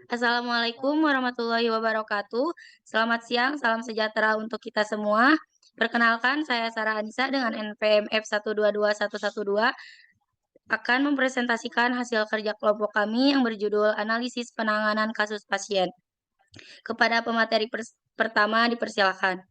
Assalamualaikum warahmatullahi wabarakatuh. Selamat siang, salam sejahtera untuk kita semua. Perkenalkan, saya Sarah Anissa dengan NPM F122112 akan mempresentasikan hasil kerja kelompok kami yang berjudul Analisis Penanganan Kasus Pasien. Kepada pemateri pertama dipersilakan.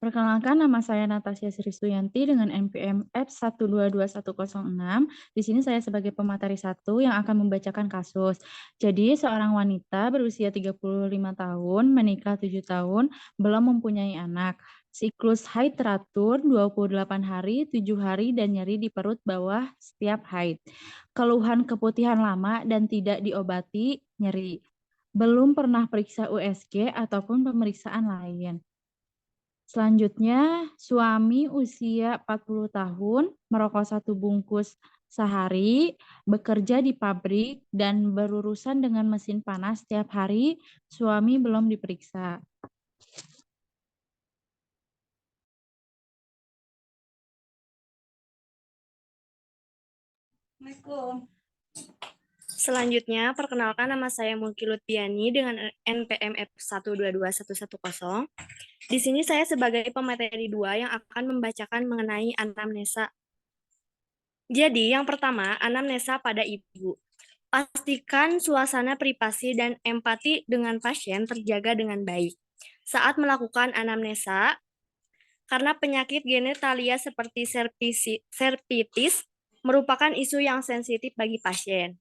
Perkenalkan, nama saya Natasha Sri Suyanti dengan NPM F122106. Di sini saya sebagai pemateri 1 yang akan membacakan kasus. Jadi, seorang wanita berusia 35 tahun, menikah 7 tahun, belum mempunyai anak. Siklus haid teratur 28 hari, 7 hari, dan nyeri di perut bawah setiap haid. Keluhan keputihan lama dan tidak diobati, nyeri. Belum pernah periksa USG ataupun pemeriksaan lain. Selanjutnya, suami usia 40 tahun, merokok 1 bungkus sehari, bekerja di pabrik, dan berurusan dengan mesin panas setiap hari, suami belum diperiksa. Selanjutnya, perkenalkan nama saya Mulki Lutfiani dengan NPM F122110. Di sini saya sebagai pemateri 2 yang akan membacakan mengenai anamnesa. Jadi, yang pertama, anamnesa pada ibu. Pastikan suasana privasi dan empati dengan pasien terjaga dengan baik. Saat melakukan anamnesa, karena penyakit genitalia seperti cervitis merupakan isu yang sensitif bagi pasien.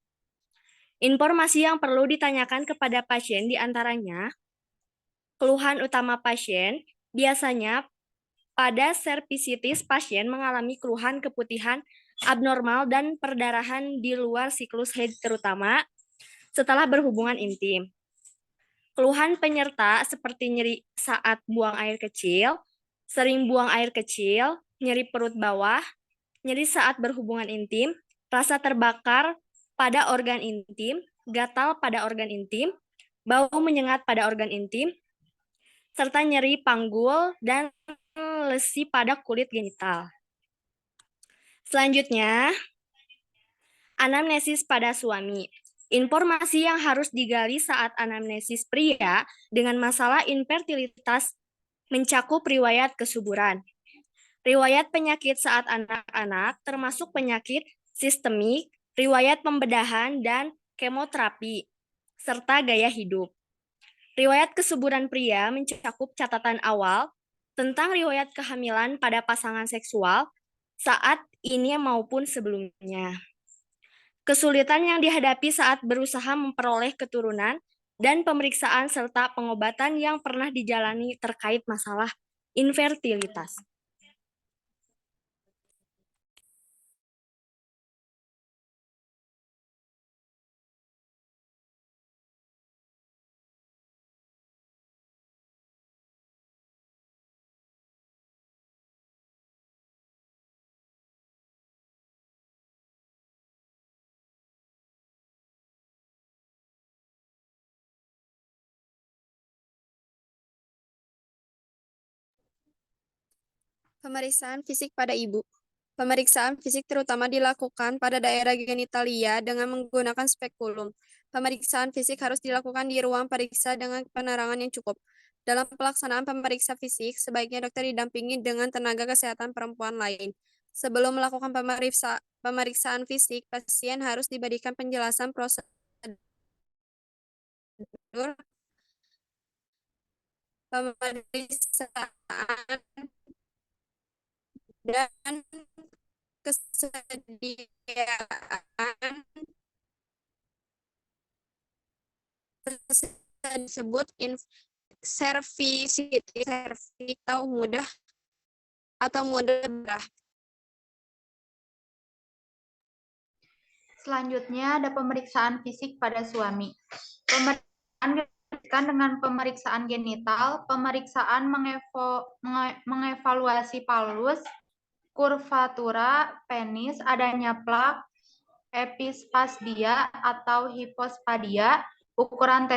Informasi yang perlu ditanyakan kepada pasien diantaranya, keluhan utama pasien, biasanya pada cervicitis pasien mengalami keluhan keputihan abnormal dan perdarahan di luar siklus haid terutama setelah berhubungan intim. Keluhan penyerta seperti nyeri saat buang air kecil, sering buang air kecil, nyeri perut bawah, nyeri saat berhubungan intim, rasa terbakar pada organ intim, gatal pada organ intim, bau menyengat pada organ intim, serta nyeri panggul dan lesi pada kulit genital. Selanjutnya, anamnesis pada suami. Informasi yang harus digali saat anamnesis pria dengan masalah infertilitas mencakup riwayat kesuburan, riwayat penyakit saat anak-anak termasuk penyakit sistemik, riwayat pembedahan dan kemoterapi, serta gaya hidup. Riwayat kesuburan pria mencakup catatan awal tentang riwayat kehamilan pada pasangan seksual saat ini maupun sebelumnya. Kesulitan yang dihadapi saat berusaha memperoleh keturunan dan pemeriksaan serta pengobatan yang pernah dijalani terkait masalah infertilitas. Pemeriksaan fisik pada ibu. Pemeriksaan fisik terutama dilakukan pada daerah genitalia dengan menggunakan spekulum. Pemeriksaan fisik harus dilakukan di ruang periksa dengan penerangan yang cukup. Dalam pelaksanaan pemeriksa fisik, sebaiknya dokter didampingi dengan tenaga kesehatan perempuan lain. Sebelum melakukan pemeriksaan fisik, pasien harus diberikan penjelasan prosedur pemeriksaan dan kesediaan disebut servisitis atau mudah berah. Selanjutnya ada pemeriksaan fisik pada suami. Pemeriksaan dilanjutkan dengan pemeriksaan genital. Pemeriksaan mengevaluasi palus, kurvatura penis, adanya plak, epispasdia atau hipospadia, ukuran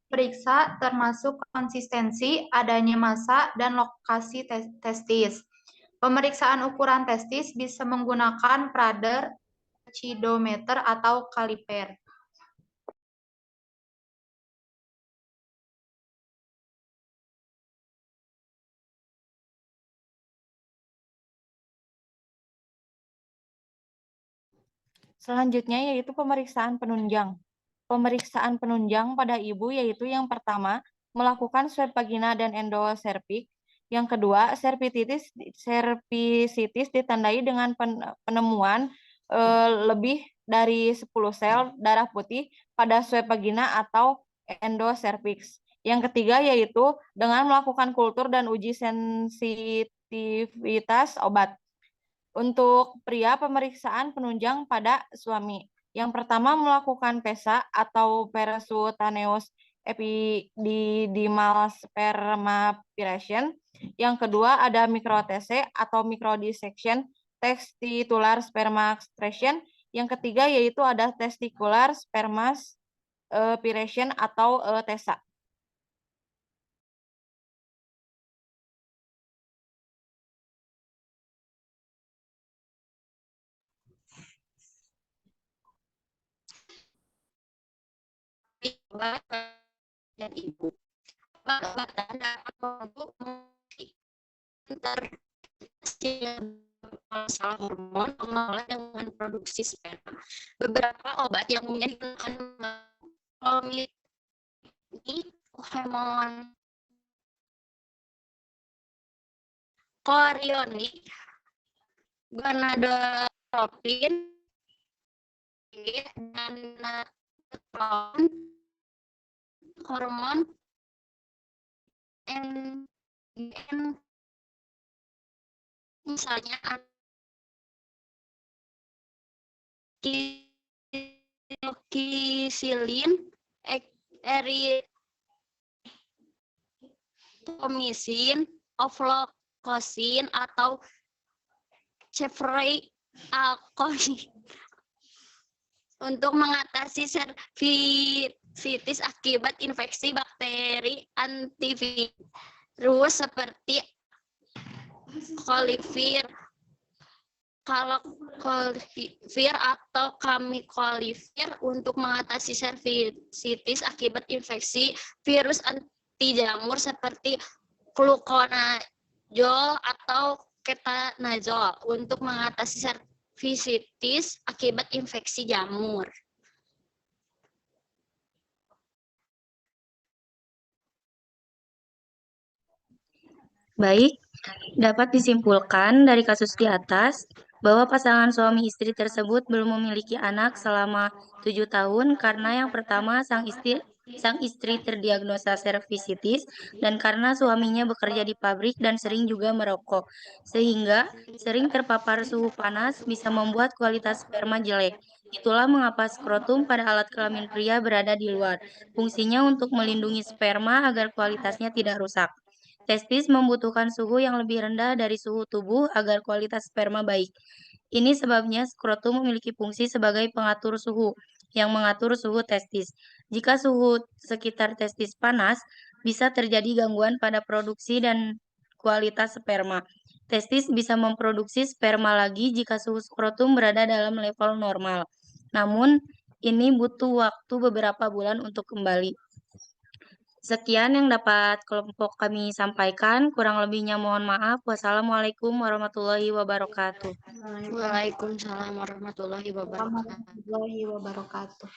periksa termasuk konsistensi, adanya massa, dan lokasi testis. Pemeriksaan ukuran testis bisa menggunakan Prader, Chidometer, atau kaliper. Selanjutnya yaitu pemeriksaan penunjang. Pemeriksaan penunjang pada ibu yaitu yang pertama, melakukan swab vagina dan endoservix. Yang kedua, servisitis ditandai dengan penemuan lebih dari 10 sel darah putih pada swab vagina atau endoservix. Yang ketiga yaitu dengan melakukan kultur dan uji sensitivitas obat. Untuk pria, pemeriksaan penunjang pada suami. Yang pertama melakukan PESA atau percutaneous epididymal spermaspiration. Yang kedua ada micro-TC atau microdissection testicular spermaspiration. Yang ketiga yaitu ada testicular spermaspiration atau TESA. Dan ibu. Obat-obatan dapat membantu masalah hormon mengolah dengan produksi sperma. Beberapa obat yang umumnya digunakan hormon chorionic, gonadotropin, dan hormon misalnya kisilin, erythromisin, oflocosin, atau ceftriaxone untuk mengatasi cervicitis akibat infeksi bakteri antivirus seperti Colivir atau Camicovir untuk mengatasi cervicitis akibat infeksi virus anti jamur seperti fluconazole atau ketanazole untuk mengatasi cervicitis akibat infeksi jamur. Baik, dapat disimpulkan dari kasus di atas bahwa pasangan suami istri tersebut belum memiliki anak selama 7 tahun karena yang pertama sang istri terdiagnosa cervicitis dan karena suaminya bekerja di pabrik dan sering juga merokok, sehingga sering terpapar suhu panas bisa membuat kualitas sperma jelek. Itulah mengapa skrotum pada alat kelamin pria berada di luar. Fungsinya untuk melindungi sperma agar kualitasnya tidak rusak. Testis membutuhkan suhu yang lebih rendah dari suhu tubuh agar kualitas sperma baik. Ini sebabnya skrotum memiliki fungsi sebagai pengatur suhu yang mengatur suhu testis. Jika suhu sekitar testis panas, bisa terjadi gangguan pada produksi dan kualitas sperma. Testis bisa memproduksi sperma lagi jika suhu skrotum berada dalam level normal. Namun, ini butuh waktu beberapa bulan untuk kembali. Sekian yang dapat kelompok kami sampaikan. Kurang lebihnya mohon maaf. Wassalamualaikum warahmatullahi wabarakatuh. Waalaikumsalam warahmatullahi wabarakatuh. Warahmatullahi wabarakatuh.